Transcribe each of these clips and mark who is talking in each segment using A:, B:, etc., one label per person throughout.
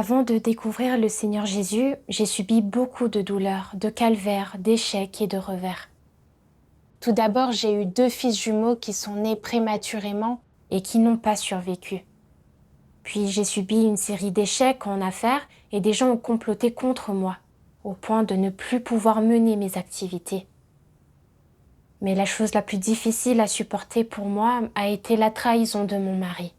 A: Avant de découvrir le Seigneur Jésus, j'ai subi beaucoup de douleurs, de calvaires, d'échecs et de revers. Tout d'abord, j'ai eu 2 fils jumeaux qui sont nés prématurément et qui n'ont pas survécu. Puis j'ai subi une série d'échecs en affaires et des gens ont comploté contre moi, au point de ne plus pouvoir mener mes activités. Mais la chose la plus difficile à supporter pour moi a été la trahison de mon mari.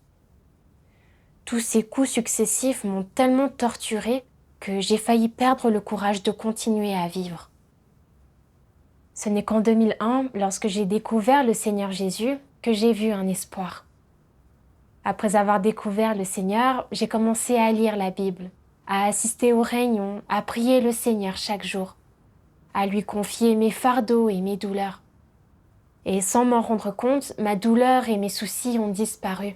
A: Tous ces coups successifs m'ont tellement torturée que j'ai failli perdre le courage de continuer à vivre. Ce n'est qu'en 2001, lorsque j'ai découvert le Seigneur Jésus, que j'ai vu un espoir. Après avoir découvert le Seigneur, j'ai commencé à lire la Bible, à assister aux réunions, à prier le Seigneur chaque jour, à lui confier mes fardeaux et mes douleurs. Et sans m'en rendre compte, ma douleur et mes soucis ont disparu.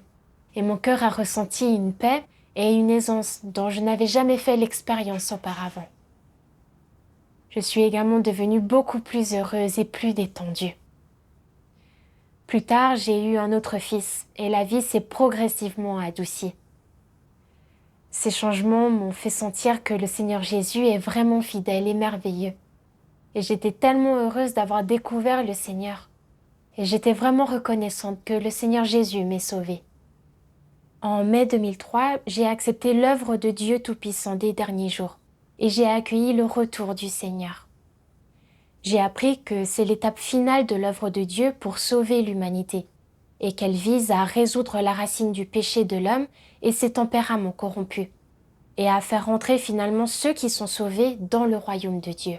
A: Et mon cœur a ressenti une paix et une aisance dont je n'avais jamais fait l'expérience auparavant. Je suis également devenue beaucoup plus heureuse et plus détendue. Plus tard, j'ai eu un autre fils et la vie s'est progressivement adoucie. Ces changements m'ont fait sentir que le Seigneur Jésus est vraiment fidèle et merveilleux. Et j'étais tellement heureuse d'avoir découvert le Seigneur. Et j'étais vraiment reconnaissante que le Seigneur Jésus m'ait sauvée. En mai 2003, j'ai accepté l'œuvre de Dieu Tout-Puissant des derniers jours et j'ai accueilli le retour du Seigneur. J'ai appris que c'est l'étape finale de l'œuvre de Dieu pour sauver l'humanité et qu'elle vise à résoudre la racine du péché de l'homme et ses tempéraments corrompus et à faire entrer finalement ceux qui sont sauvés dans le royaume de Dieu.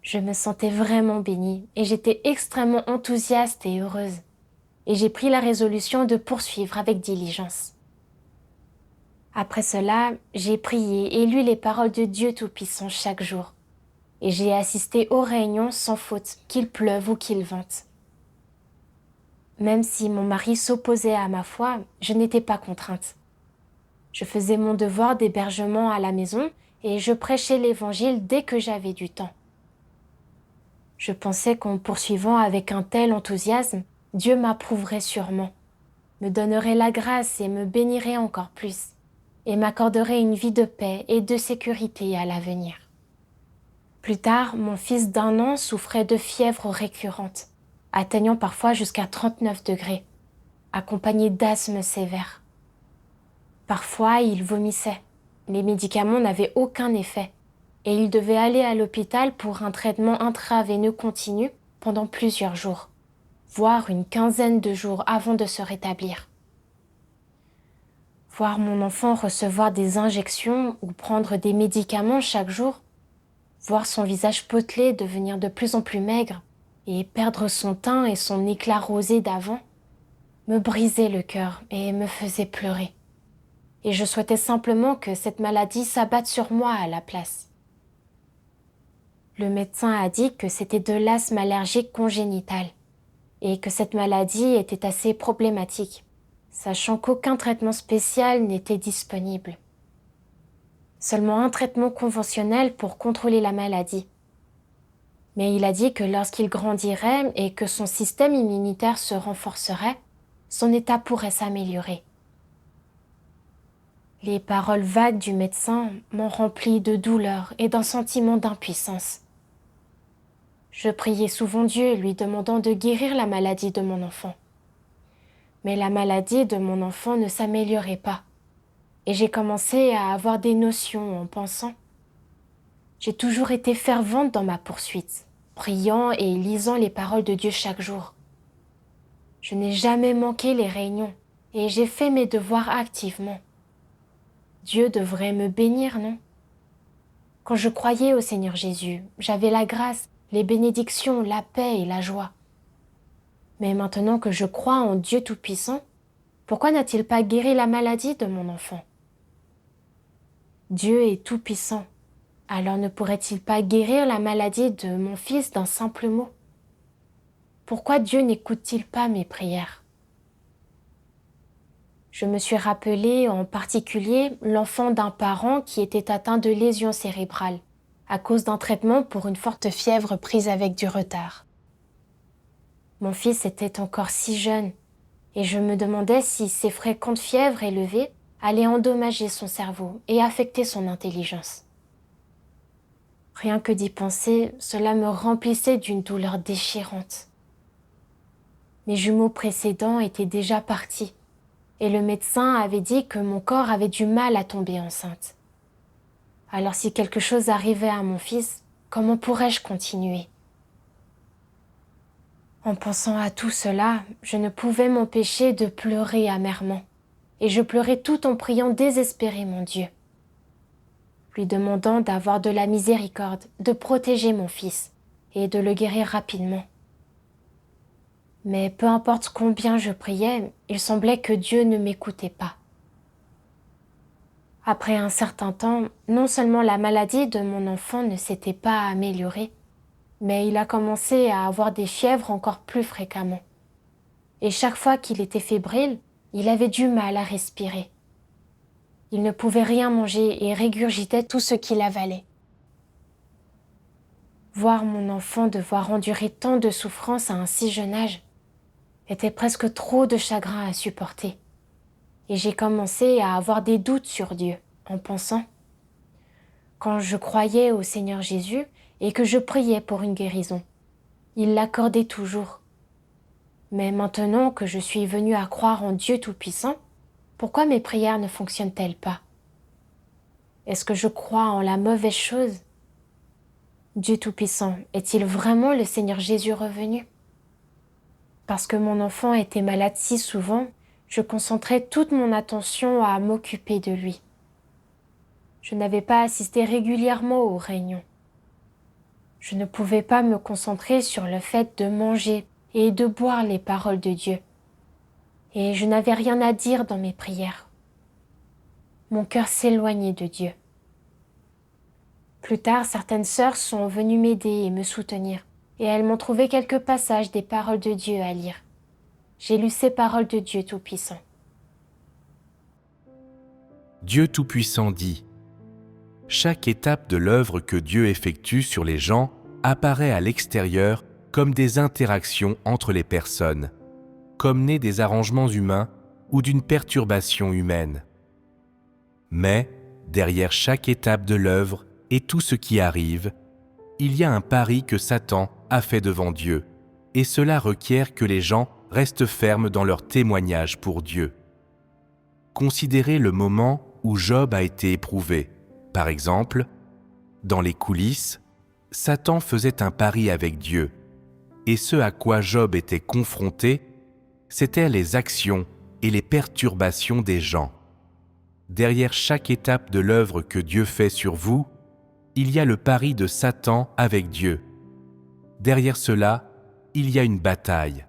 A: Je me sentais vraiment bénie et j'étais extrêmement enthousiaste et heureuse. Et j'ai pris la résolution de poursuivre avec diligence. Après cela, j'ai prié et lu les paroles de Dieu Tout-Puissant chaque jour. Et j'ai assisté aux réunions sans faute, qu'il pleuve ou qu'il vente. Même si mon mari s'opposait à ma foi, je n'étais pas contrainte. Je faisais mon devoir d'hébergement à la maison et je prêchais l'évangile dès que j'avais du temps. Je pensais qu'en poursuivant avec un tel enthousiasme, Dieu m'approuverait sûrement, me donnerait la grâce et me bénirait encore plus, et m'accorderait une vie de paix et de sécurité à l'avenir. Plus tard, mon fils d'1 an souffrait de fièvre récurrente, atteignant parfois jusqu'à 39 degrés, accompagnée d'asthme sévère. Parfois, il vomissait. Les médicaments n'avaient aucun effet, et il devait aller à l'hôpital pour un traitement intraveineux continu pendant plusieurs jours, voire une quinzaine de jours avant de se rétablir. Voir mon enfant recevoir des injections ou prendre des médicaments chaque jour, voir son visage potelé devenir de plus en plus maigre et perdre son teint et son éclat rosé d'avant, me brisait le cœur et me faisait pleurer. Et je souhaitais simplement que cette maladie s'abatte sur moi à la place. Le médecin a dit que c'était de l'asthme allergique congénital et que cette maladie était assez problématique, sachant qu'aucun traitement spécial n'était disponible. Seulement un traitement conventionnel pour contrôler la maladie. Mais il a dit que lorsqu'il grandirait et que son système immunitaire se renforcerait, son état pourrait s'améliorer. Les paroles vagues du médecin m'ont rempli de douleur et d'un sentiment d'impuissance. Je priais souvent Dieu, lui demandant de guérir la maladie de mon enfant. Mais la maladie de mon enfant ne s'améliorait pas. Et j'ai commencé à avoir des notions en pensant. J'ai toujours été fervente dans ma poursuite, priant et lisant les paroles de Dieu chaque jour. Je n'ai jamais manqué les réunions et j'ai fait mes devoirs activement. Dieu devrait me bénir, non? Quand je croyais au Seigneur Jésus, j'avais la grâce, les bénédictions, la paix et la joie. Mais maintenant que je crois en Dieu Tout-Puissant, pourquoi n'a-t-il pas guéri la maladie de mon enfant? Dieu est Tout-Puissant, alors ne pourrait-il pas guérir la maladie de mon fils d'un simple mot? Pourquoi Dieu n'écoute-t-il pas mes prières? Je me suis rappelé en particulier l'enfant d'un parent qui était atteint de lésions cérébrales à cause d'un traitement pour une forte fièvre prise avec du retard. Mon fils était encore si jeune et je me demandais si ces fréquentes fièvres élevées allait endommager son cerveau et affecter son intelligence. Rien que d'y penser, cela me remplissait d'une douleur déchirante. Mes jumeaux précédents étaient déjà partis, et le médecin avait dit que mon corps avait du mal à tomber enceinte. Alors si quelque chose arrivait à mon fils, comment pourrais-je continuer ? En pensant à tout cela, je ne pouvais m'empêcher de pleurer amèrement, et je pleurais tout en priant désespérément Dieu, lui demandant d'avoir de la miséricorde, de protéger mon fils et de le guérir rapidement. Mais peu importe combien je priais, il semblait que Dieu ne m'écoutait pas. Après un certain temps, non seulement la maladie de mon enfant ne s'était pas améliorée, mais il a commencé à avoir des fièvres encore plus fréquemment. Et chaque fois qu'il était fébrile, il avait du mal à respirer. Il ne pouvait rien manger et régurgitait tout ce qu'il avalait. Voir mon enfant devoir endurer tant de souffrances à un si jeune âge était presque trop de chagrin à supporter. Et j'ai commencé à avoir des doutes sur Dieu, en pensant, quand je croyais au Seigneur Jésus et que je priais pour une guérison, il l'accordait toujours. Mais maintenant que je suis venue à croire en Dieu Tout-Puissant, pourquoi mes prières ne fonctionnent-elles pas ? Est-ce que je crois en la mauvaise chose ? Dieu Tout-Puissant, est-il vraiment le Seigneur Jésus revenu ? Parce que mon enfant était malade si souvent, je concentrais toute mon attention à m'occuper de lui. Je n'avais pas assisté régulièrement aux réunions. Je ne pouvais pas me concentrer sur le fait de manger et de boire les paroles de Dieu. Et je n'avais rien à dire dans mes prières. Mon cœur s'éloignait de Dieu. Plus tard, certaines sœurs sont venues m'aider et me soutenir, et elles m'ont trouvé quelques passages des paroles de Dieu à lire. J'ai lu ces paroles de Dieu Tout-Puissant.
B: Dieu Tout-Puissant dit : chaque étape de l'œuvre que Dieu effectue sur les gens apparaît à l'extérieur comme des interactions entre les personnes, comme nées des arrangements humains ou d'une perturbation humaine. Mais, derrière chaque étape de l'œuvre et tout ce qui arrive, il y a un pari que Satan a fait devant Dieu, et cela requiert que les gens restent fermes dans leur témoignage pour Dieu. Considérez le moment où Job a été éprouvé. Par exemple, dans les coulisses, Satan faisait un pari avec Dieu, et ce à quoi Job était confronté, c'étaient les actions et les perturbations des gens. Derrière chaque étape de l'œuvre que Dieu fait sur vous, il y a le pari de Satan avec Dieu. Derrière cela, il y a une bataille.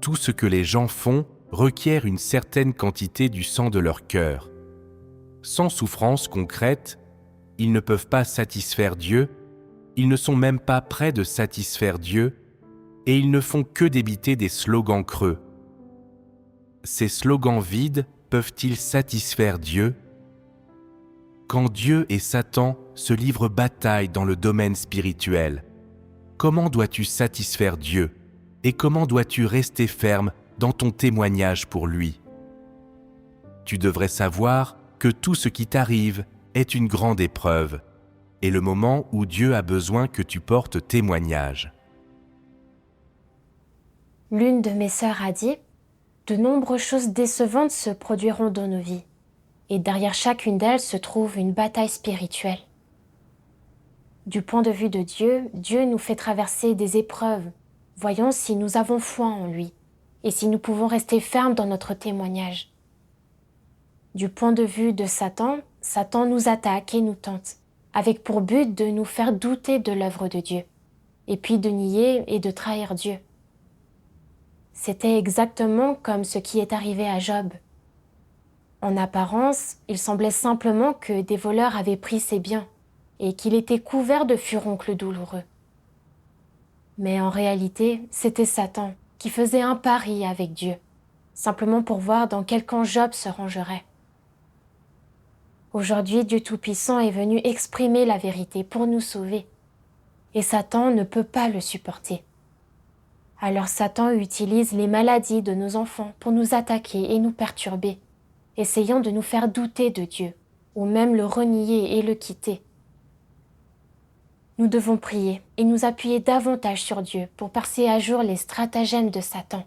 B: Tout ce que les gens font requiert une certaine quantité du sang de leur cœur. Sans souffrance concrète, ils ne peuvent pas satisfaire Dieu, ils ne sont même pas près de satisfaire Dieu, et ils ne font que débiter des slogans creux. Ces slogans vides peuvent-ils satisfaire Dieu ? Quand Dieu et Satan se livrent bataille dans le domaine spirituel, comment dois-tu satisfaire Dieu et comment dois-tu rester ferme dans ton témoignage pour lui ? Tu devrais savoir que tout ce qui t'arrive est une grande épreuve et le moment où Dieu a besoin que tu portes témoignage.
A: L'une de mes sœurs a dit « De nombreuses choses décevantes se produiront dans nos vies, et derrière chacune d'elles se trouve une bataille spirituelle. Du point de vue de Dieu, Dieu nous fait traverser des épreuves, voyons si nous avons foi en lui, et si nous pouvons rester fermes dans notre témoignage. Du point de vue de Satan, Satan nous attaque et nous tente, avec pour but de nous faire douter de l'œuvre de Dieu, et puis de nier et de trahir Dieu. C'était exactement comme ce qui est arrivé à Job. En apparence, il semblait simplement que des voleurs avaient pris ses biens, et qu'il était couvert de furoncles douloureux. Mais en réalité, c'était Satan qui faisait un pari avec Dieu, simplement pour voir dans quel camp Job se rangerait. Aujourd'hui, Dieu Tout-Puissant est venu exprimer la vérité pour nous sauver, et Satan ne peut pas le supporter. Alors Satan utilise les maladies de nos enfants pour nous attaquer et nous perturber, essayant de nous faire douter de Dieu, ou même le renier et le quitter. Nous devons prier et nous appuyer davantage sur Dieu pour percer à jour les stratagèmes de Satan.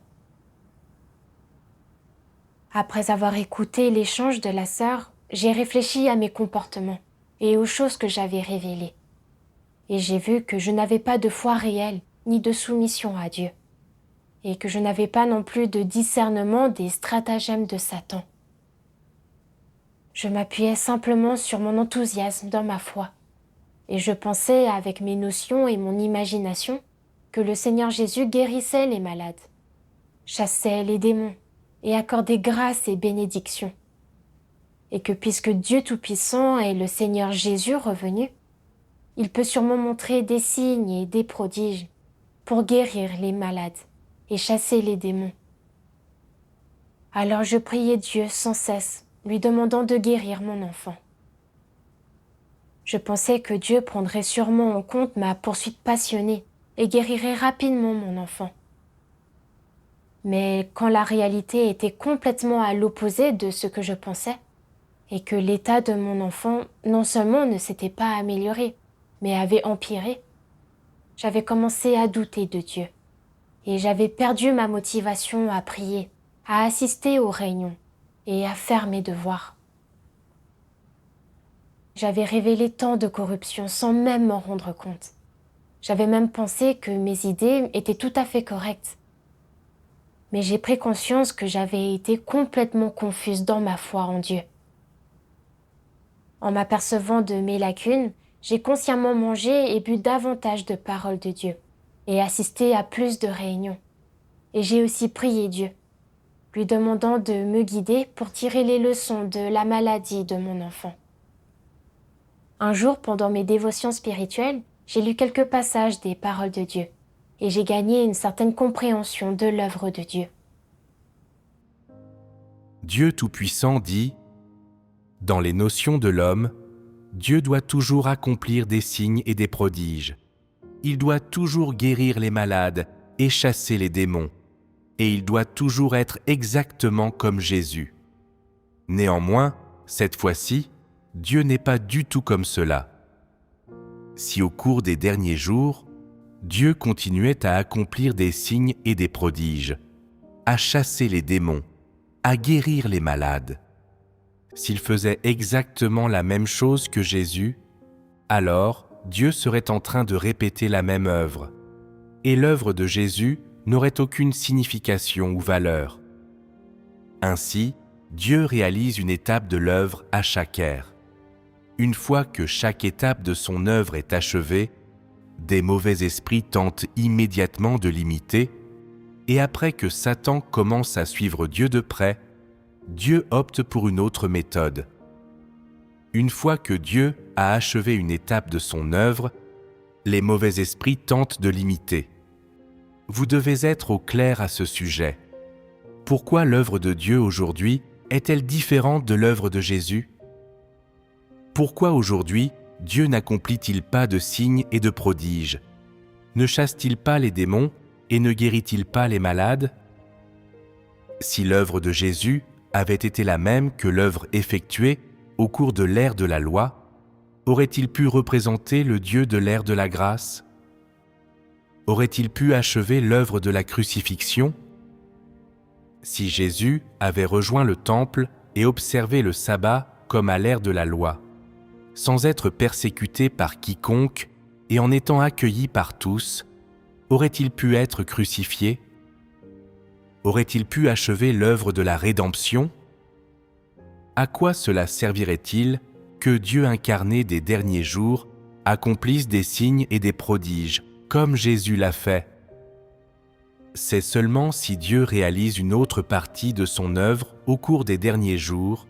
A: Après avoir écouté l'échange de la sœur, j'ai réfléchi à mes comportements et aux choses que j'avais révélées. Et j'ai vu que je n'avais pas de foi réelle ni de soumission à Dieu, et que je n'avais pas non plus de discernement des stratagèmes de Satan. Je m'appuyais simplement sur mon enthousiasme dans ma foi, et je pensais avec mes notions et mon imagination que le Seigneur Jésus guérissait les malades, chassait les démons et accordait grâce et bénédiction, et que puisque Dieu Tout-Puissant est le Seigneur Jésus revenu, il peut sûrement montrer des signes et des prodiges pour guérir les malades et chasser les démons. Alors je priais Dieu sans cesse, lui demandant de guérir mon enfant. Je pensais que Dieu prendrait sûrement en compte ma poursuite passionnée et guérirait rapidement mon enfant. Mais quand la réalité était complètement à l'opposé de ce que je pensais, et que l'état de mon enfant non seulement ne s'était pas amélioré, mais avait empiré, j'avais commencé à douter de Dieu, et j'avais perdu ma motivation à prier, à assister aux réunions et à faire mes devoirs. J'avais révélé tant de corruption sans même m'en rendre compte. J'avais même pensé que mes idées étaient tout à fait correctes. Mais j'ai pris conscience que j'avais été complètement confuse dans ma foi en Dieu. En m'apercevant de mes lacunes, j'ai consciemment mangé et bu davantage de paroles de Dieu et assisté à plus de réunions. Et j'ai aussi prié Dieu, lui demandant de me guider pour tirer les leçons de la maladie de mon enfant. Un jour, pendant mes dévotions spirituelles, j'ai lu quelques passages des paroles de Dieu et j'ai gagné une certaine compréhension de l'œuvre de Dieu.
B: Dieu Tout-Puissant dit « Dans les notions de l'homme, Dieu doit toujours accomplir des signes et des prodiges. Il doit toujours guérir les malades et chasser les démons. Et il doit toujours être exactement comme Jésus. Néanmoins, cette fois-ci, Dieu n'est pas du tout comme cela. Si au cours des derniers jours, Dieu continuait à accomplir des signes et des prodiges, à chasser les démons, à guérir les malades, s'il faisait exactement la même chose que Jésus, alors Dieu serait en train de répéter la même œuvre, et l'œuvre de Jésus n'aurait aucune signification ou valeur. Ainsi, Dieu réalise une étape de l'œuvre à chaque ère. Une fois que chaque étape de son œuvre est achevée, des mauvais esprits tentent immédiatement de l'imiter, et après que Satan commence à suivre Dieu de près, Dieu opte pour une autre méthode. Une fois que Dieu a achevé une étape de son œuvre, les mauvais esprits tentent de l'imiter. Vous devez être au clair à ce sujet. Pourquoi l'œuvre de Dieu aujourd'hui est-elle différente de l'œuvre de Jésus ? Pourquoi aujourd'hui Dieu n'accomplit-il pas de signes et de prodiges ? Ne chasse-t-il pas les démons et ne guérit-il pas les malades ? Si l'œuvre de Jésus avait été la même que l'œuvre effectuée au cours de l'ère de la loi, aurait-il pu représenter le Dieu de l'ère de la grâce ? Aurait-il pu achever l'œuvre de la crucifixion ? Si Jésus avait rejoint le temple et observé le sabbat comme à l'ère de la loi, sans être persécuté par quiconque et en étant accueilli par tous, aurait-il pu être crucifié ? Aurait-il pu achever l'œuvre de la rédemption ? À quoi cela servirait-il que Dieu incarné des derniers jours accomplisse des signes et des prodiges, comme Jésus l'a fait ? C'est seulement si Dieu réalise une autre partie de son œuvre au cours des derniers jours,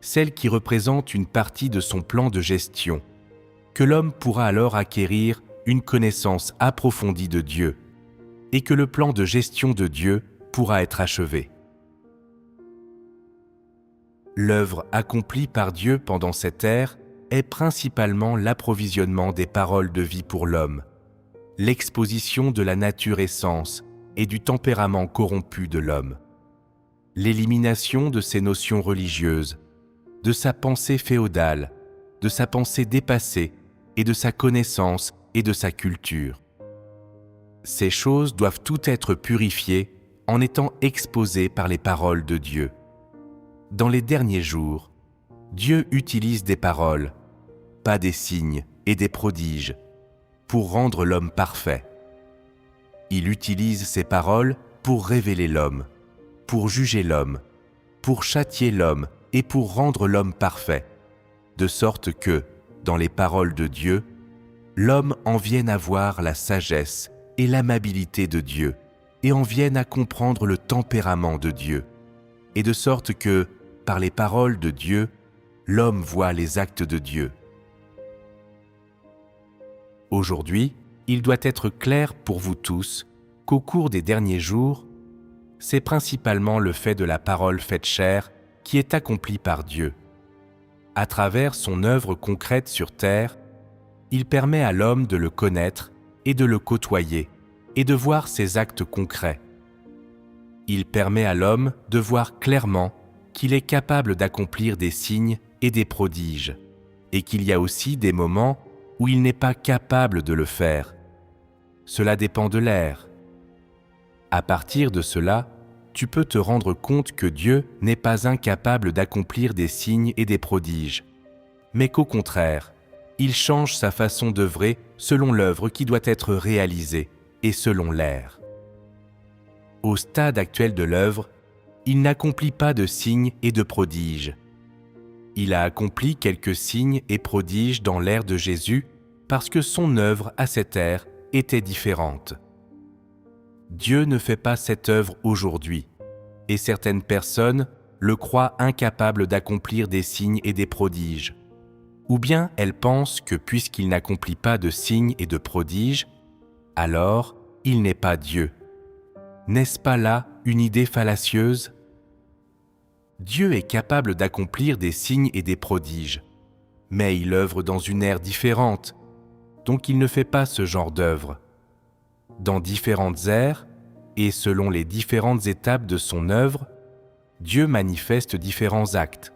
B: celle qui représente une partie de son plan de gestion, que l'homme pourra alors acquérir une connaissance approfondie de Dieu, et que le plan de gestion de Dieu pourra être achevé. L'œuvre accomplie par Dieu pendant cette ère est principalement l'approvisionnement des paroles de vie pour l'homme, l'exposition de la nature essence et du tempérament corrompu de l'homme. l'élimination de ses notions religieuses, de sa pensée féodale, de sa pensée dépassée et de sa connaissance et de sa culture. Ces choses doivent toutes être purifiées en étant exposées par les paroles de Dieu. Dans les derniers jours, Dieu utilise des paroles, pas des signes et des prodiges, pour rendre l'homme parfait. Il utilise ces paroles pour révéler l'homme, pour juger l'homme, pour châtier l'homme et pour rendre l'homme parfait, de sorte que, dans les paroles de Dieu, l'homme en vienne à voir la sagesse et l'amabilité de Dieu, et en vienne à comprendre le tempérament de Dieu, et de sorte que, par les paroles de Dieu, l'homme voit les actes de Dieu. Aujourd'hui, il doit être clair pour vous tous qu'au cours des derniers jours, c'est principalement le fait de la parole faite chair qui est accompli par Dieu. À travers son œuvre concrète sur terre, il permet à l'homme de le connaître et de le côtoyer et de voir ses actes concrets. Il permet à l'homme de voir clairement qu'il est capable d'accomplir des signes et des prodiges, et qu'il y a aussi des moments où il n'est pas capable de le faire. Cela dépend de l'ère. À partir de cela, tu peux te rendre compte que Dieu n'est pas incapable d'accomplir des signes et des prodiges, mais qu'au contraire, il change sa façon d'œuvrer selon l'œuvre qui doit être réalisée et selon l'ère. Au stade actuel de l'œuvre, il n'accomplit pas de signes et de prodiges. Il a accompli quelques signes et prodiges dans l'ère de Jésus parce que son œuvre à cette ère était différente. Dieu ne fait pas cette œuvre aujourd'hui, et certaines personnes le croient incapable d'accomplir des signes et des prodiges. Ou bien elles pensent que puisqu'il n'accomplit pas de signes et de prodiges, alors il n'est pas Dieu. N'est-ce pas là une idée fallacieuse ? Dieu est capable d'accomplir des signes et des prodiges, mais il œuvre dans une ère différente, donc il ne fait pas ce genre d'œuvre. Dans différentes ères, et selon les différentes étapes de son œuvre, Dieu manifeste différents actes.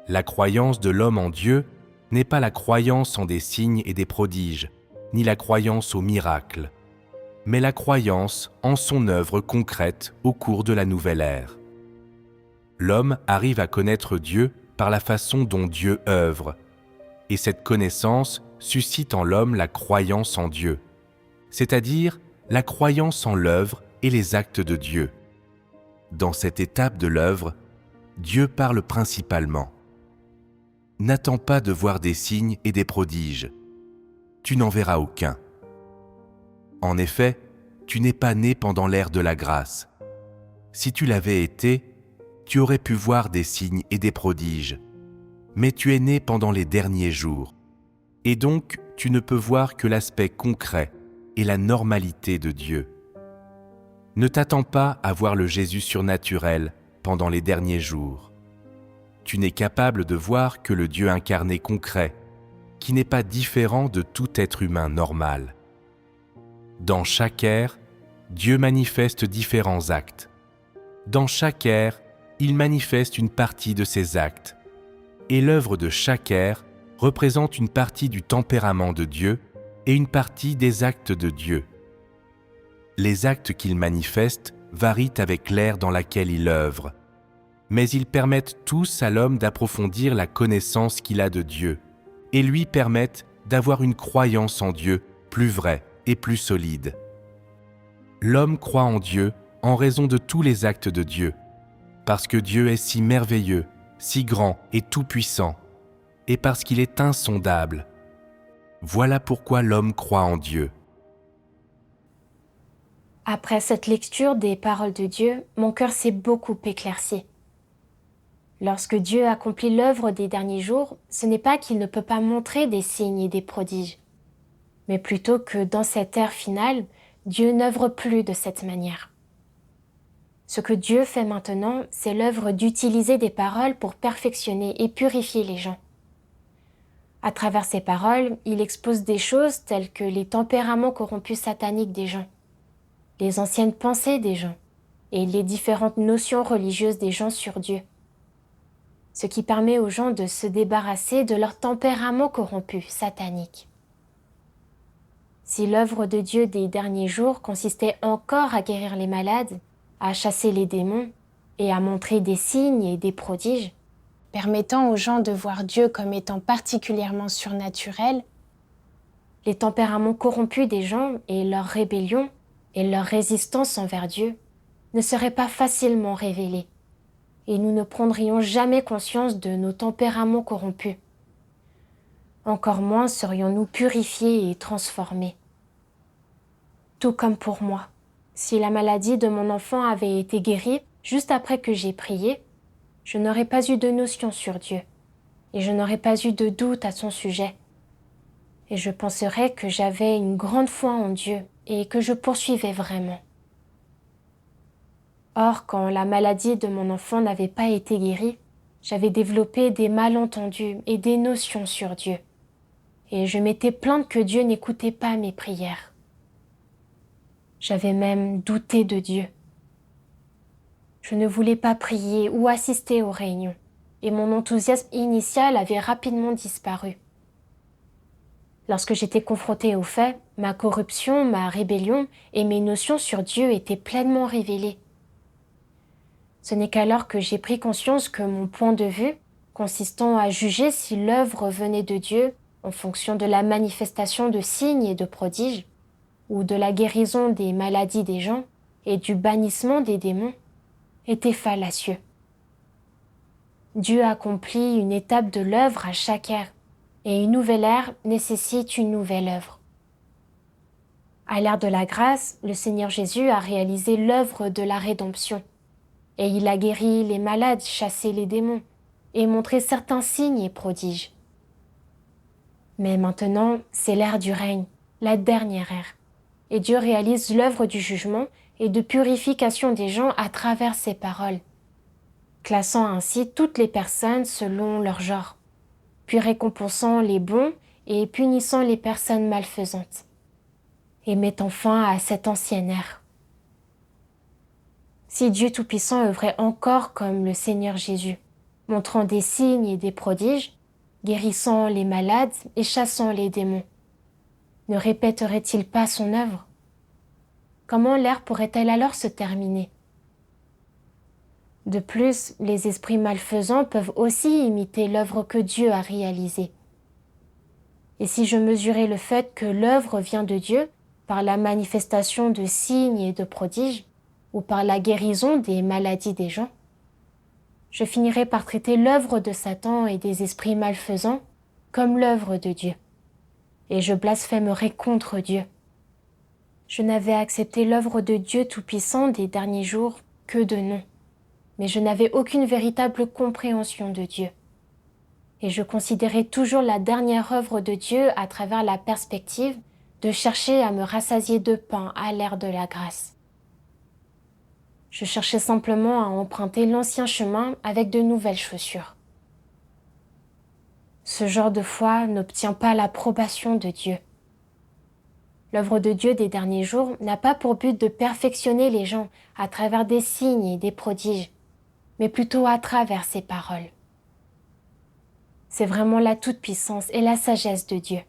B: La croyance de l'homme en Dieu n'est pas la croyance en des signes et des prodiges, ni la croyance aux miracles, mais la croyance en son œuvre concrète au cours de la nouvelle ère. L'homme arrive à connaître Dieu par la façon dont Dieu œuvre, et cette connaissance suscite en l'homme la croyance en Dieu, c'est-à-dire la croyance en l'œuvre et les actes de Dieu. Dans cette étape de l'œuvre, Dieu parle principalement. N'attends pas de voir des signes et des prodiges. Tu n'en verras aucun. En effet, tu n'es pas né pendant l'ère de la grâce. Si tu l'avais été, tu aurais pu voir des signes et des prodiges. Mais tu es né pendant les derniers jours. Et donc, tu ne peux voir que l'aspect concret et la normalité de Dieu. Ne t'attends pas à voir le Jésus surnaturel pendant les derniers jours. Tu n'es capable de voir que le Dieu incarné concret, qui n'est pas différent de tout être humain normal. Dans chaque ère, Dieu manifeste différents actes. Dans chaque ère, il manifeste une partie de ses actes. Et l'œuvre de chaque ère représente une partie du tempérament de Dieu et une partie des actes de Dieu. Les actes qu'il manifeste varient avec l'ère dans laquelle il œuvre, mais ils permettent tous à l'homme d'approfondir la connaissance qu'il a de Dieu et lui permettent d'avoir une croyance en Dieu plus vraie et plus solide. L'homme croit en Dieu en raison de tous les actes de Dieu, parce que Dieu est si merveilleux, si grand et tout-puissant, et parce qu'il est insondable. Voilà pourquoi l'homme croit en Dieu.
A: Après cette lecture des paroles de Dieu, mon cœur s'est beaucoup éclairci. Lorsque Dieu accomplit l'œuvre des derniers jours, ce n'est pas qu'il ne peut pas montrer des signes et des prodiges, mais plutôt que dans cette ère finale, Dieu n'œuvre plus de cette manière. Ce que Dieu fait maintenant, c'est l'œuvre d'utiliser des paroles pour perfectionner et purifier les gens. À travers ces paroles, il expose des choses telles que les tempéraments corrompus sataniques des gens, les anciennes pensées des gens, et les différentes notions religieuses des gens sur Dieu. Ce qui permet aux gens de se débarrasser de leur tempérament corrompu, satanique. Si l'œuvre de Dieu des derniers jours consistait encore à guérir les malades, à chasser les démons et à montrer des signes et des prodiges, permettant aux gens de voir Dieu comme étant particulièrement surnaturel, les tempéraments corrompus des gens et leur rébellion et leur résistance envers Dieu ne seraient pas facilement révélés, et nous ne prendrions jamais conscience de nos tempéraments corrompus. Encore moins serions-nous purifiés et transformés. Tout comme pour moi, si la maladie de mon enfant avait été guérie juste après que j'ai prié, je n'aurais pas eu de notion sur Dieu, et je n'aurais pas eu de doute à son sujet. Et je penserais que j'avais une grande foi en Dieu et que je poursuivais vraiment. Or, quand la maladie de mon enfant n'avait pas été guérie, j'avais développé des malentendus et des notions sur Dieu. Et je m'étais plainte que Dieu n'écoutait pas mes prières. J'avais même douté de Dieu. Je ne voulais pas prier ou assister aux réunions, et mon enthousiasme initial avait rapidement disparu. Lorsque j'étais confrontée aux faits, ma corruption, ma rébellion et mes notions sur Dieu étaient pleinement révélées. Ce n'est qu'alors que j'ai pris conscience que mon point de vue, consistant à juger si l'œuvre venait de Dieu en fonction de la manifestation de signes et de prodiges, ou de la guérison des maladies des gens et du bannissement des démons, était fallacieux. Dieu accomplit une étape de l'œuvre à chaque ère, et une nouvelle ère nécessite une nouvelle œuvre. À l'ère de la grâce, le Seigneur Jésus a réalisé l'œuvre de la rédemption, et il a guéri les malades, chassé les démons, et montré certains signes et prodiges. Mais maintenant, c'est l'ère du règne, la dernière ère, et Dieu réalise l'œuvre du jugement et de purification des gens à travers ses paroles, classant ainsi toutes les personnes selon leur genre, puis récompensant les bons et punissant les personnes malfaisantes, et mettant fin à cette ancienne ère. Si Dieu Tout-Puissant œuvrait encore comme le Seigneur Jésus, montrant des signes et des prodiges, guérissant les malades et chassant les démons, ne répéterait-il pas son œuvre? Comment l'ère pourrait-elle alors se terminer? De plus, les esprits malfaisants peuvent aussi imiter l'œuvre que Dieu a réalisée. Et si je mesurais le fait que l'œuvre vient de Dieu par la manifestation de signes et de prodiges, ou par la guérison des maladies des gens, je finirais par traiter l'œuvre de Satan et des esprits malfaisants comme l'œuvre de Dieu. Et je blasphémerais contre Dieu. Je n'avais accepté l'œuvre de Dieu Tout-Puissant des derniers jours que de nom, mais je n'avais aucune véritable compréhension de Dieu. Et je considérais toujours la dernière œuvre de Dieu à travers la perspective de chercher à me rassasier de pain à l'ère de la grâce. Je cherchais simplement à emprunter l'ancien chemin avec de nouvelles chaussures. Ce genre de foi n'obtient pas l'approbation de Dieu. L'œuvre de Dieu des derniers jours n'a pas pour but de perfectionner les gens à travers des signes et des prodiges, mais plutôt à travers ses paroles. C'est vraiment la toute-puissance et la sagesse de Dieu.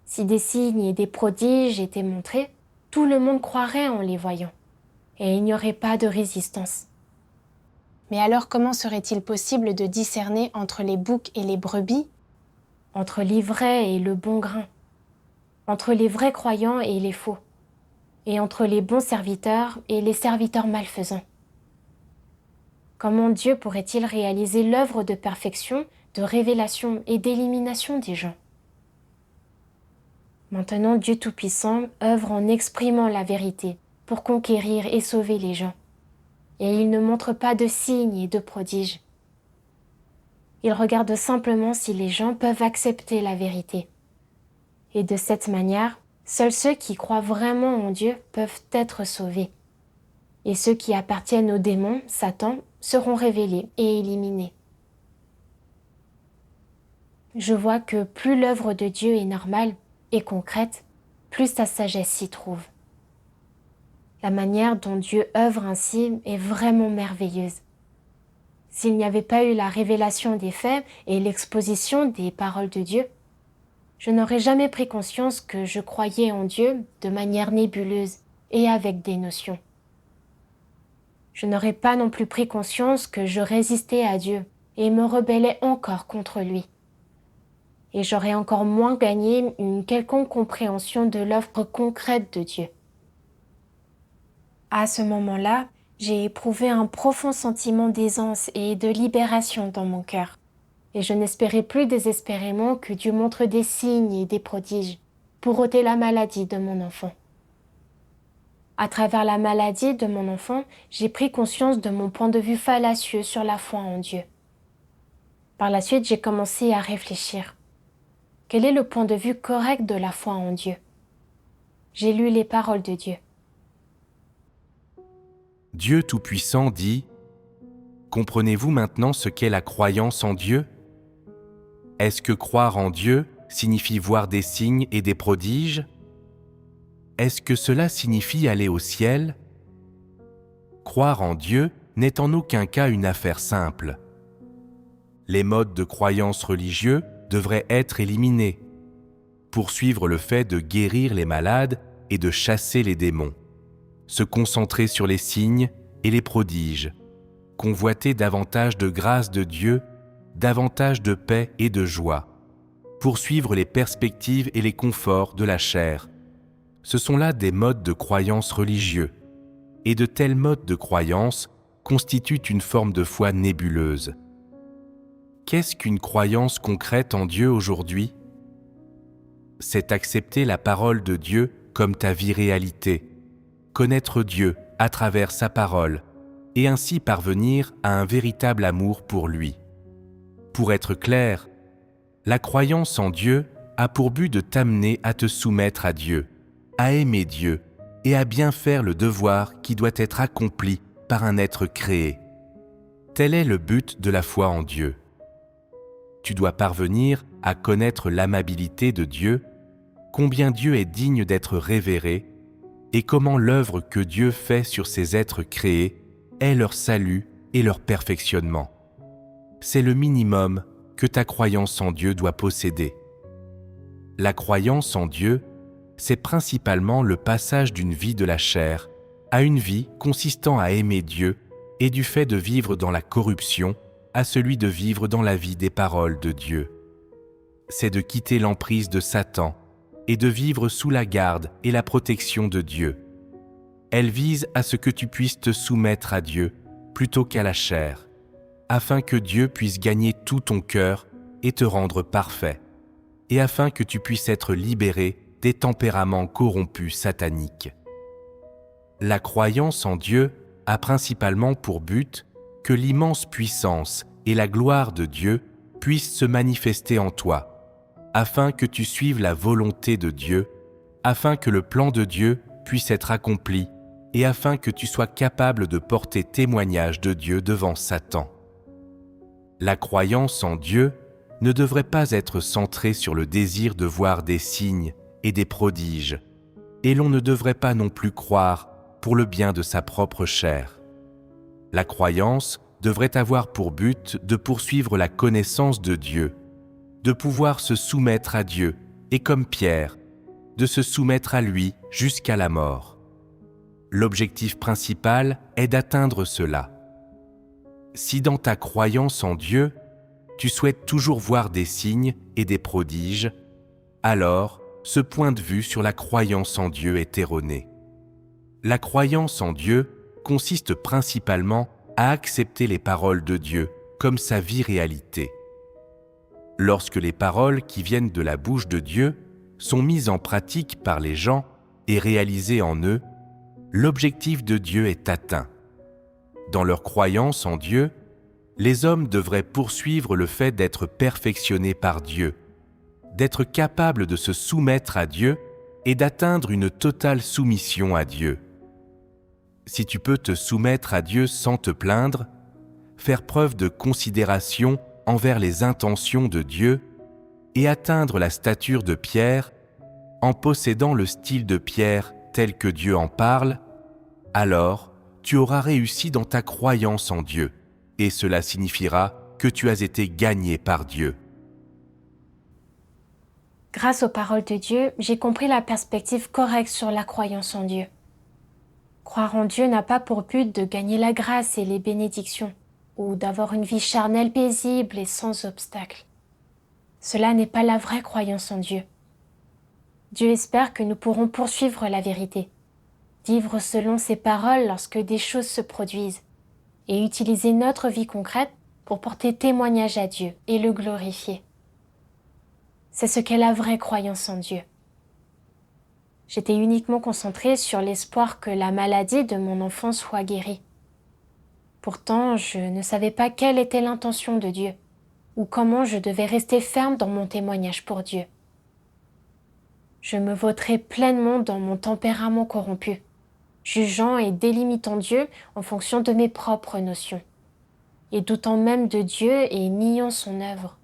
A: Si des signes et des prodiges étaient montrés, tout le monde croirait en les voyant, et il n'y aurait pas de résistance. Mais alors comment serait-il possible de discerner entre les boucs et les brebis, entre l'ivraie et le bon grain, entre les vrais croyants et les faux, et entre les bons serviteurs et les serviteurs malfaisants? Comment Dieu pourrait-il réaliser l'œuvre de perfection, de révélation et d'élimination des gens? Maintenant, Dieu Tout-Puissant œuvre en exprimant la vérité pour conquérir et sauver les gens. Et il ne montre pas de signes et de prodiges. Il regarde simplement si les gens peuvent accepter la vérité. Et de cette manière, seuls ceux qui croient vraiment en Dieu peuvent être sauvés. Et ceux qui appartiennent aux démons, Satan, seront révélés et éliminés. Je vois que plus l'œuvre de Dieu est normale et concrète, plus sa sagesse s'y trouve. La manière dont Dieu œuvre ainsi est vraiment merveilleuse. S'il n'y avait pas eu la révélation des faits et l'exposition des paroles de Dieu, je n'aurais jamais pris conscience que je croyais en Dieu de manière nébuleuse et avec des notions. Je n'aurais pas non plus pris conscience que je résistais à Dieu et me rebellais encore contre lui. Et j'aurais encore moins gagné une quelconque compréhension de l'œuvre concrète de Dieu. À ce moment-là, j'ai éprouvé un profond sentiment d'aisance et de libération dans mon cœur. Et je n'espérais plus désespérément que Dieu montre des signes et des prodiges pour ôter la maladie de mon enfant. À travers la maladie de mon enfant, j'ai pris conscience de mon point de vue fallacieux sur la foi en Dieu. Par la suite, j'ai commencé à réfléchir. Quel est le point de vue correct de la foi en Dieu? J'ai lu les paroles de Dieu.
B: Dieu Tout-Puissant dit « Comprenez-vous maintenant ce qu'est la croyance en Dieu ? Est-ce que croire en Dieu signifie voir des signes et des prodiges ? Est-ce que cela signifie aller au ciel ? Croire en Dieu n'est en aucun cas une affaire simple. Les modes de croyance religieux devraient être éliminés, poursuivre le fait de guérir les malades et de chasser les démons, se concentrer sur les signes et les prodiges, convoiter davantage de grâce de Dieu, davantage de paix et de joie, poursuivre les perspectives et les conforts de la chair. Ce sont là des modes de croyance religieux, et de tels modes de croyance constituent une forme de foi nébuleuse. Qu'est-ce qu'une croyance concrète en Dieu aujourd'hui ? C'est accepter la parole de Dieu comme ta vie réalité, connaître Dieu à travers sa parole, et ainsi parvenir à un véritable amour pour lui. Pour être clair, la croyance en Dieu a pour but de t'amener à te soumettre à Dieu, à aimer Dieu et à bien faire le devoir qui doit être accompli par un être créé. Tel est le but de la foi en Dieu. Tu dois parvenir à connaître l'amabilité de Dieu, combien Dieu est digne d'être révéré, et comment l'œuvre que Dieu fait sur ces êtres créés est leur salut et leur perfectionnement. C'est le minimum que ta croyance en Dieu doit posséder. La croyance en Dieu, c'est principalement le passage d'une vie de la chair à une vie consistant à aimer Dieu et du fait de vivre dans la corruption à celui de vivre dans la vie des paroles de Dieu. C'est de quitter l'emprise de Satan et de vivre sous la garde et la protection de Dieu. Elle vise à ce que tu puisses te soumettre à Dieu plutôt qu'à la chair, afin que Dieu puisse gagner tout ton cœur et te rendre parfait, et afin que tu puisses être libéré des tempéraments corrompus sataniques. La croyance en Dieu a principalement pour but que l'immense puissance et la gloire de Dieu puissent se manifester en toi, afin que tu suives la volonté de Dieu, afin que le plan de Dieu puisse être accompli et afin que tu sois capable de porter témoignage de Dieu devant Satan. La croyance en Dieu ne devrait pas être centrée sur le désir de voir des signes et des prodiges, et l'on ne devrait pas non plus croire pour le bien de sa propre chair. La croyance devrait avoir pour but de poursuivre la connaissance de Dieu, de pouvoir se soumettre à Dieu, et comme Pierre, de se soumettre à lui jusqu'à la mort. L'objectif principal est d'atteindre cela. Si dans ta croyance en Dieu, tu souhaites toujours voir des signes et des prodiges, alors ce point de vue sur la croyance en Dieu est erroné. La croyance en Dieu consiste principalement à accepter les paroles de Dieu comme sa vie réalité. Lorsque les paroles qui viennent de la bouche de Dieu sont mises en pratique par les gens et réalisées en eux, l'objectif de Dieu est atteint. Dans leur croyance en Dieu, les hommes devraient poursuivre le fait d'être perfectionnés par Dieu, d'être capables de se soumettre à Dieu et d'atteindre une totale soumission à Dieu. Si tu peux te soumettre à Dieu sans te plaindre, faire preuve de considération envers les intentions de Dieu et atteindre la stature de Pierre en possédant le style de Pierre tel que Dieu en parle, Alors, tu auras réussi dans ta croyance en Dieu, et cela signifiera que tu as été gagné par Dieu.
A: Grâce aux paroles de Dieu, j'ai compris la perspective correcte sur la croyance en Dieu. Croire en Dieu n'a pas pour but de gagner la grâce et les bénédictions, ou d'avoir une vie charnelle paisible et sans obstacle. Cela n'est pas la vraie croyance en Dieu. Dieu espère que nous pourrons poursuivre la vérité, vivre selon ses paroles lorsque des choses se produisent, et utiliser notre vie concrète pour porter témoignage à Dieu et le glorifier. C'est ce qu'est la vraie croyance en Dieu. J'étais uniquement concentrée sur l'espoir que la maladie de mon enfant soit guérie. Pourtant, je ne savais pas quelle était l'intention de Dieu, ou comment je devais rester ferme dans mon témoignage pour Dieu. Je me vautrais pleinement dans mon tempérament corrompu, jugeant et délimitant Dieu en fonction de mes propres notions, et doutant même de Dieu et niant son œuvre.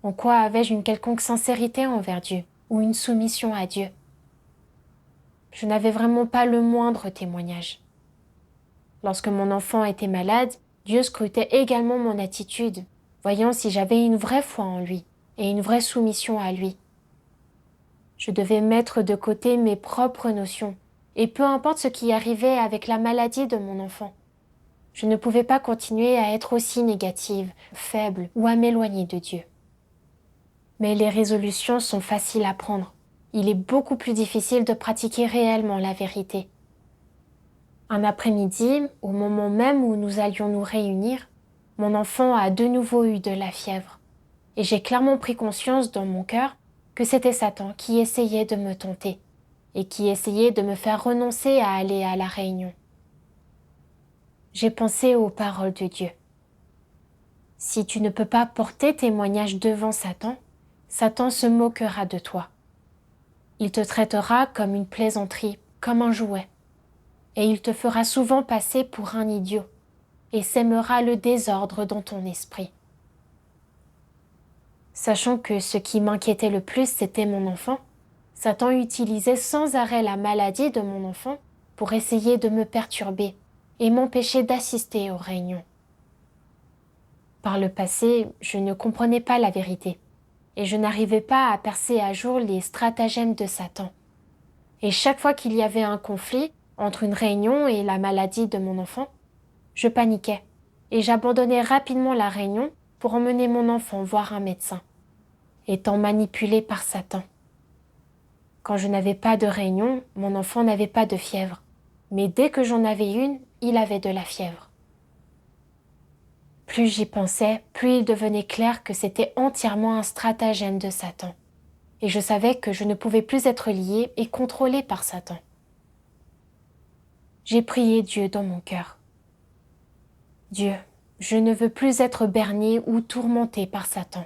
A: En quoi avais-je une quelconque sincérité envers Dieu ou une soumission à Dieu? Je n'avais vraiment pas le moindre témoignage. Lorsque mon enfant était malade, Dieu scrutait également mon attitude, voyant si j'avais une vraie foi en lui et une vraie soumission à lui. Je devais mettre de côté mes propres notions, et peu importe ce qui arrivait avec la maladie de mon enfant. Je ne pouvais pas continuer à être aussi négative, faible ou à m'éloigner de Dieu. Mais les résolutions sont faciles à prendre. Il est beaucoup plus difficile de pratiquer réellement la vérité. Un après-midi, au moment même où nous allions nous réunir, mon enfant a de nouveau eu de la fièvre. Et j'ai clairement pris conscience dans mon cœur que c'était Satan qui essayait de me tenter et qui essayait de me faire renoncer à aller à la réunion. J'ai pensé aux paroles de Dieu. Si tu ne peux pas porter témoignage devant Satan, Satan se moquera de toi. Il te traitera comme une plaisanterie, comme un jouet. Et il te fera souvent passer pour un idiot et sèmera le désordre dans ton esprit. Sachant que ce qui m'inquiétait le plus, c'était mon enfant, Satan utilisait sans arrêt la maladie de mon enfant pour essayer de me perturber et m'empêcher d'assister aux réunions. Par le passé, je ne comprenais pas la vérité et je n'arrivais pas à percer à jour les stratagèmes de Satan. Et chaque fois qu'il y avait un conflit entre une réunion et la maladie de mon enfant, je paniquais et j'abandonnais rapidement la réunion pour emmener mon enfant voir un médecin, étant manipulé par Satan. Quand je n'avais pas de réunion, mon enfant n'avait pas de fièvre, mais dès que j'en avais une, il avait de la fièvre. Plus j'y pensais, plus il devenait clair que c'était entièrement un stratagème de Satan, et je savais que je ne pouvais plus être liée et contrôlée par Satan. J'ai prié Dieu dans mon cœur. Dieu, je ne veux plus être berné ou tourmenté par Satan.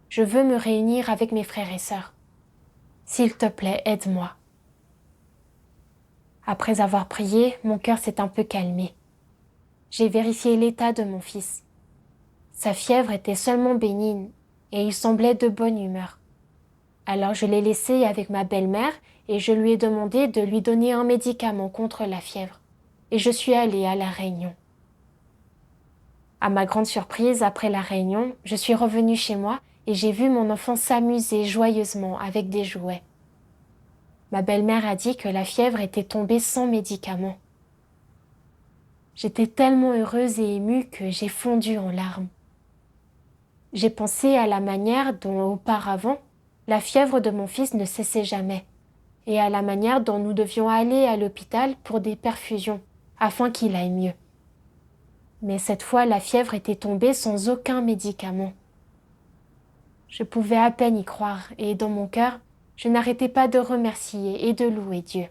A: Je veux me réunir avec mes frères et sœurs. S'il te plaît, aide-moi. Après avoir prié, mon cœur s'est un peu calmé. J'ai vérifié l'état de mon fils. Sa fièvre était seulement bénigne et il semblait de bonne humeur. Alors je l'ai laissé avec ma belle-mère et je lui ai demandé de lui donner un médicament contre la fièvre. Et je suis allée à la réunion. À ma grande surprise, après la réunion, je suis revenue chez moi et j'ai vu mon enfant s'amuser joyeusement avec des jouets. Ma belle-mère a dit que la fièvre était tombée sans médicament. J'étais tellement heureuse et émue que j'ai fondu en larmes. J'ai pensé à la manière dont, auparavant, la fièvre de mon fils ne cessait jamais, et à la manière dont nous devions aller à l'hôpital pour des perfusions, afin qu'il aille mieux. Mais cette fois, la fièvre était tombée sans aucun médicament. Je pouvais à peine y croire, et dans mon cœur, je n'arrêtais pas de remercier et de louer Dieu.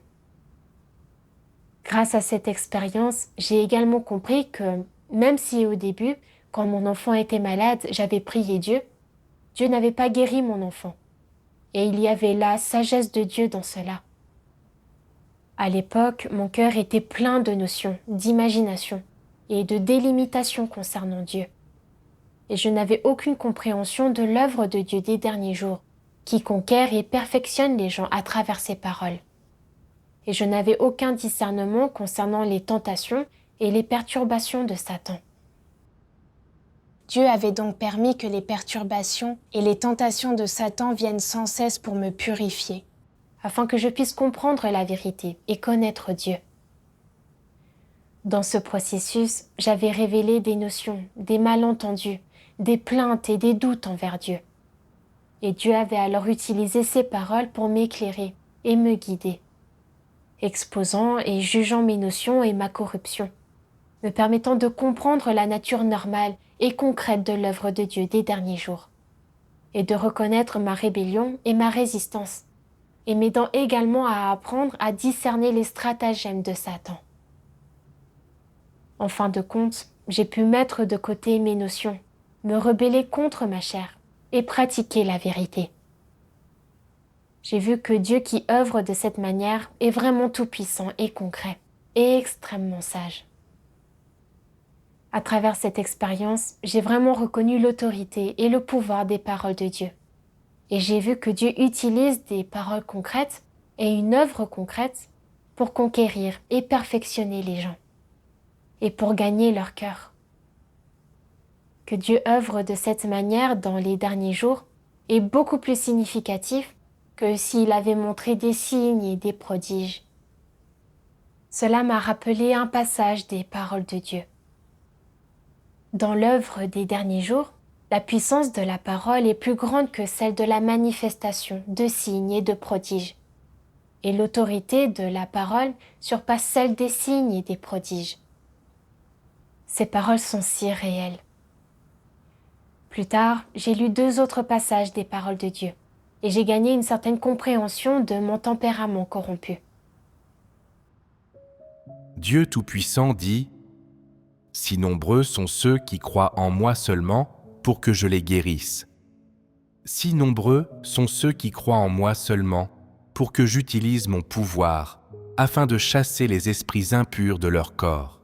A: Grâce à cette expérience, j'ai également compris que, même si au début, quand mon enfant était malade, j'avais prié Dieu, Dieu n'avait pas guéri mon enfant. Et il y avait la sagesse de Dieu dans cela. À l'époque, mon cœur était plein de notions, d'imagination et de délimitation concernant Dieu. Et je n'avais aucune compréhension de l'œuvre de Dieu des derniers jours, qui conquiert et perfectionne les gens à travers ses paroles. et je n'avais aucun discernement concernant les tentations et les perturbations de Satan. Dieu avait donc permis que les perturbations et les tentations de Satan viennent sans cesse pour me purifier, afin que je puisse comprendre la vérité et connaître Dieu. Dans ce processus, j'avais révélé des notions, des malentendus, des plaintes et des doutes envers Dieu. Et Dieu avait alors utilisé ces paroles pour m'éclairer et me guider, exposant et jugeant mes notions et ma corruption, me permettant de comprendre la nature normale et concrète de l'œuvre de Dieu des derniers jours, et de reconnaître ma rébellion et ma résistance, et m'aidant également à apprendre à discerner les stratagèmes de Satan. En fin de compte, j'ai pu mettre de côté mes notions, me rebeller contre ma chair et pratiquer la vérité. J'ai vu que Dieu qui œuvre de cette manière est vraiment tout-puissant et concret, et extrêmement sage. À travers cette expérience, j'ai vraiment reconnu l'autorité et le pouvoir des paroles de Dieu. Et j'ai vu que Dieu utilise des paroles concrètes et une œuvre concrète pour conquérir et perfectionner les gens, et pour gagner leur cœur. Que Dieu œuvre de cette manière dans les derniers jours est beaucoup plus significatif que s'il avait montré des signes et des prodiges. Cela m'a rappelé un passage des paroles de Dieu. Dans l'œuvre des derniers jours, la puissance de la parole est plus grande que celle de la manifestation de signes et de prodiges. Et l'autorité de la parole surpasse celle des signes et des prodiges. Ces paroles sont si réelles. Plus tard, j'ai lu 2 autres passages des paroles de Dieu, et j'ai gagné une certaine compréhension de mon tempérament corrompu.
B: Dieu Tout-Puissant dit « Si nombreux sont ceux qui croient en moi seulement pour que je les guérisse. Si nombreux sont ceux qui croient en moi seulement pour que j'utilise mon pouvoir afin de chasser les esprits impurs de leur corps.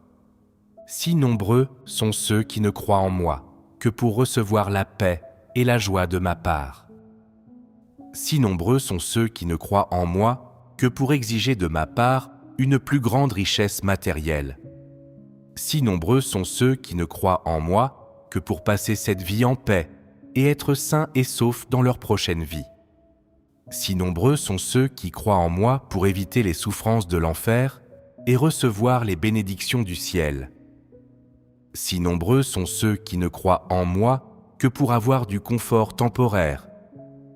B: Si nombreux sont ceux qui ne croient en moi que pour recevoir la paix et la joie de ma part. Si nombreux sont ceux qui ne croient en moi que pour exiger de ma part une plus grande richesse matérielle. Si nombreux sont ceux qui ne croient en moi que pour passer cette vie en paix et être sains et saufs dans leur prochaine vie. Si nombreux sont ceux qui croient en moi pour éviter les souffrances de l'enfer et recevoir les bénédictions du ciel. Si nombreux sont ceux qui ne croient en moi que pour avoir du confort temporaire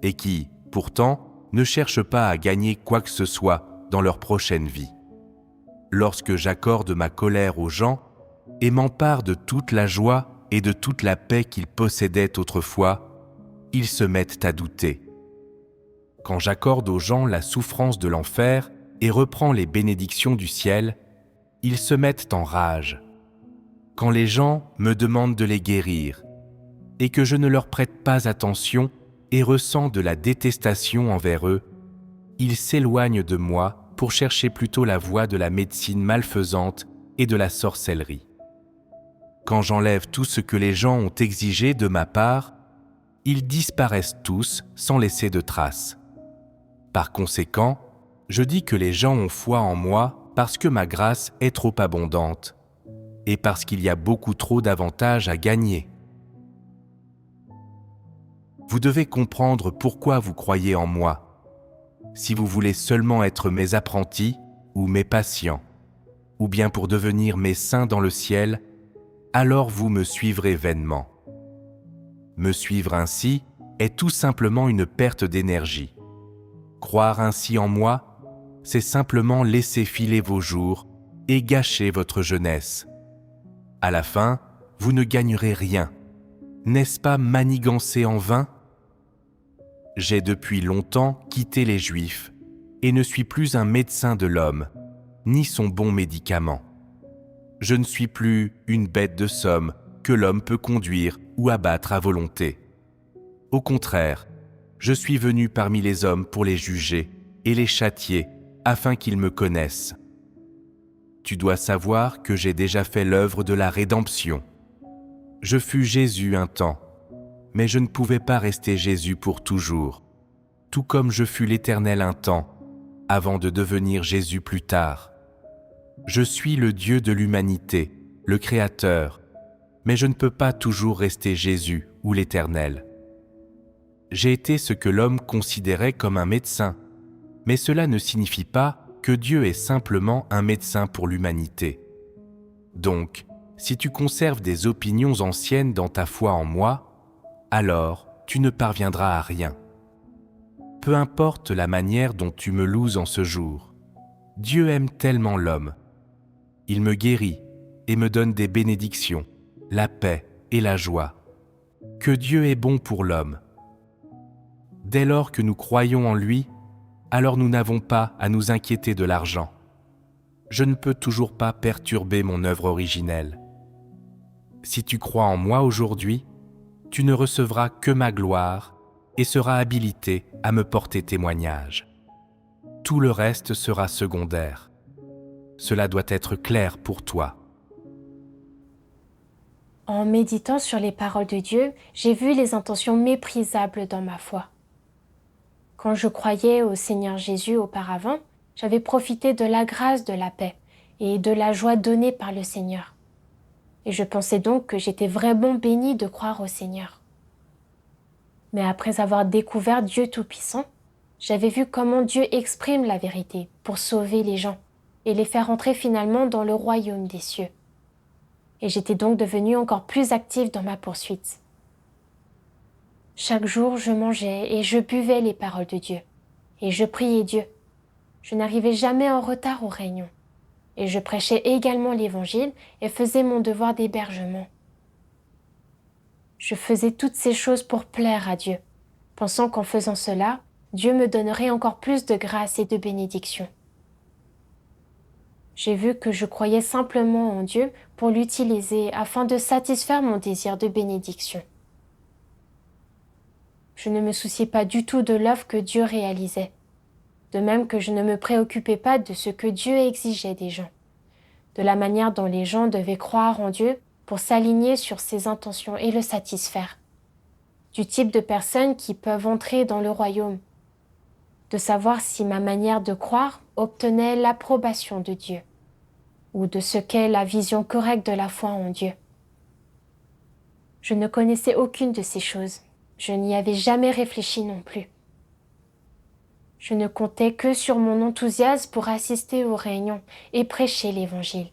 B: et qui, pourtant, ne cherchent pas à gagner quoi que ce soit dans leur prochaine vie. Lorsque j'accorde ma colère aux gens et m'empare de toute la joie et de toute la paix qu'ils possédaient autrefois, ils se mettent à douter. Quand j'accorde aux gens la souffrance de l'enfer et reprends les bénédictions du ciel, ils se mettent en rage. Quand les gens me demandent de les guérir et que je ne leur prête pas attention et ressens de la détestation envers eux, ils s'éloignent de moi pour chercher plutôt la voie de la médecine malfaisante et de la sorcellerie. Quand j'enlève tout ce que les gens ont exigé de ma part, ils disparaissent tous sans laisser de traces. Par conséquent, je dis que les gens ont foi en moi parce que ma grâce est trop abondante et parce qu'il y a beaucoup trop d'avantages à gagner. Vous devez comprendre pourquoi vous croyez en moi, si vous voulez seulement être mes apprentis ou mes patients, ou bien pour devenir mes saints dans le ciel, alors vous me suivrez vainement. Me suivre ainsi est tout simplement une perte d'énergie. Croire ainsi en moi, c'est simplement laisser filer vos jours et gâcher votre jeunesse. À la fin, vous ne gagnerez rien. N'est-ce pas manigancer en vain ? J'ai depuis longtemps quitté les Juifs et ne suis plus un médecin de l'homme, ni son bon médicament. Je ne suis plus une bête de somme que l'homme peut conduire ou abattre à volonté. Au contraire, je suis venu parmi les hommes pour les juger et les châtier afin qu'ils me connaissent. Tu dois savoir que j'ai déjà fait l'œuvre de la rédemption. Je fus Jésus un temps, mais je ne pouvais pas rester Jésus pour toujours, tout comme je fus l'Éternel un temps, avant de devenir Jésus plus tard. Je suis le Dieu de l'humanité, le Créateur, mais je ne peux pas toujours rester Jésus ou l'Éternel. J'ai été ce que l'homme considérait comme un médecin, mais cela ne signifie pas que Dieu est simplement un médecin pour l'humanité. Donc, si tu conserves des opinions anciennes dans ta foi en moi, alors tu ne parviendras à rien. Peu importe la manière dont tu me loues en ce jour, Dieu aime tellement l'homme. Il me guérit et me donne des bénédictions, la paix et la joie. Que Dieu est bon pour l'homme. Dès lors que nous croyons en lui, alors nous n'avons pas à nous inquiéter de l'argent. Je ne peux toujours pas perturber mon œuvre originelle. Si tu crois en moi aujourd'hui, tu ne recevras que ma gloire et seras habilité à me porter témoignage. Tout le reste sera secondaire. Cela doit être clair pour toi.
A: En méditant sur les paroles de Dieu, j'ai vu les intentions méprisables dans ma foi. Quand je croyais au Seigneur Jésus auparavant, j'avais profité de la grâce de la paix et de la joie donnée par le Seigneur. Et je pensais donc que j'étais vraiment bénie de croire au Seigneur. Mais après avoir découvert Dieu Tout-Puissant, j'avais vu comment Dieu exprime la vérité pour sauver les gens et les faire entrer finalement dans le royaume des cieux. Et j'étais donc devenue encore plus active dans ma poursuite. Chaque jour, je mangeais et je buvais les paroles de Dieu. Et je priais Dieu. Je n'arrivais jamais en retard aux réunions. Et je prêchais également l'Évangile et faisais mon devoir d'hébergement. Je faisais toutes ces choses pour plaire à Dieu, pensant qu'en faisant cela, Dieu me donnerait encore plus de grâce et de bénédiction. J'ai vu que je croyais simplement en Dieu pour l'utiliser afin de satisfaire mon désir de bénédiction. Je ne me souciais pas du tout de l'œuvre que Dieu réalisait, de même que je ne me préoccupais pas de ce que Dieu exigeait des gens, de la manière dont les gens devaient croire en Dieu pour s'aligner sur ses intentions et le satisfaire, du type de personnes qui peuvent entrer dans le royaume, de savoir si ma manière de croire obtenait l'approbation de Dieu, ou de ce qu'est la vision correcte de la foi en Dieu. Je ne connaissais aucune de ces choses. Je n'y avais jamais réfléchi non plus. Je ne comptais que sur mon enthousiasme pour assister aux réunions et prêcher l'Évangile,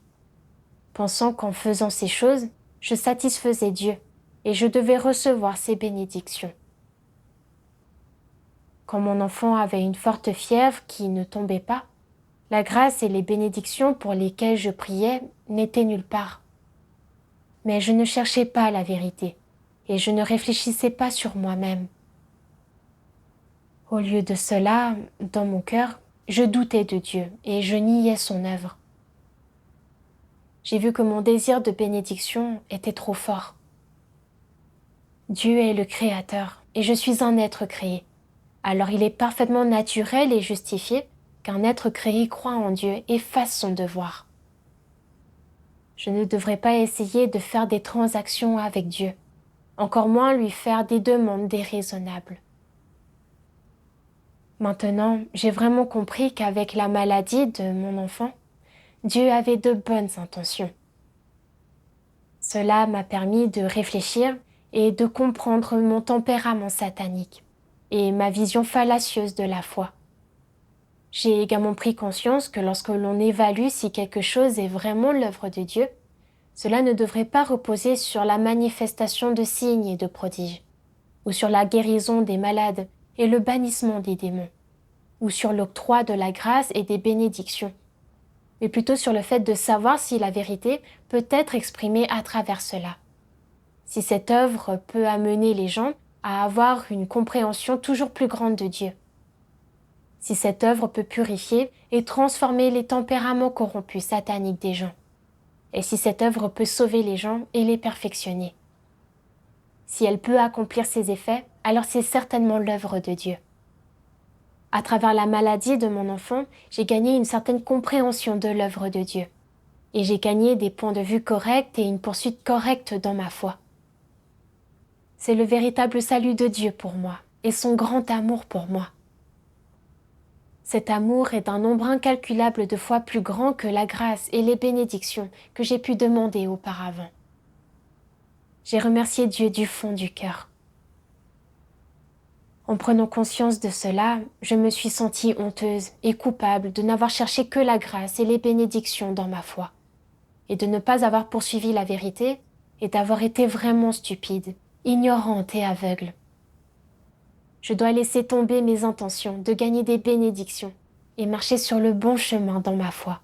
A: pensant qu'en faisant ces choses, je satisfaisais Dieu et je devais recevoir ses bénédictions. Quand mon enfant avait une forte fièvre qui ne tombait pas, la grâce et les bénédictions pour lesquelles je priais n'étaient nulle part. Mais je ne cherchais pas la vérité et je ne réfléchissais pas sur moi-même. Au lieu de cela, dans mon cœur, je doutais de Dieu et je niais son œuvre. J'ai vu que mon désir de bénédiction était trop fort. Dieu est le Créateur et je suis un être créé. Alors il est parfaitement naturel et justifié qu'un être créé croie en Dieu et fasse son devoir. Je ne devrais pas essayer de faire des transactions avec Dieu, encore moins lui faire des demandes déraisonnables. Maintenant, j'ai vraiment compris qu'avec la maladie de mon enfant, Dieu avait de bonnes intentions. Cela m'a permis de réfléchir et de comprendre mon tempérament satanique et ma vision fallacieuse de la foi. J'ai également pris conscience que lorsque l'on évalue si quelque chose est vraiment l'œuvre de Dieu, cela ne devrait pas reposer sur la manifestation de signes et de prodiges, ou sur la guérison des malades et le bannissement des démons, ou sur l'octroi de la grâce et des bénédictions, mais plutôt sur le fait de savoir si la vérité peut être exprimée à travers cela, si cette œuvre peut amener les gens à avoir une compréhension toujours plus grande de Dieu, si cette œuvre peut purifier et transformer les tempéraments corrompus sataniques des gens, et si cette œuvre peut sauver les gens et les perfectionner. Si elle peut accomplir ses effets, alors c'est certainement l'œuvre de Dieu. À travers la maladie de mon enfant, j'ai gagné une certaine compréhension de l'œuvre de Dieu, et j'ai gagné des points de vue corrects et une poursuite correcte dans ma foi. C'est le véritable salut de Dieu pour moi, et son grand amour pour moi. Cet amour est d'un nombre incalculable de fois plus grand que la grâce et les bénédictions que j'ai pu demander auparavant. J'ai remercié Dieu du fond du cœur. En prenant conscience de cela, je me suis sentie honteuse et coupable de n'avoir cherché que la grâce et les bénédictions dans ma foi, et de ne pas avoir poursuivi la vérité et d'avoir été vraiment stupide, ignorante et aveugle. Je dois laisser tomber mes intentions de gagner des bénédictions et marcher sur le bon chemin dans ma foi.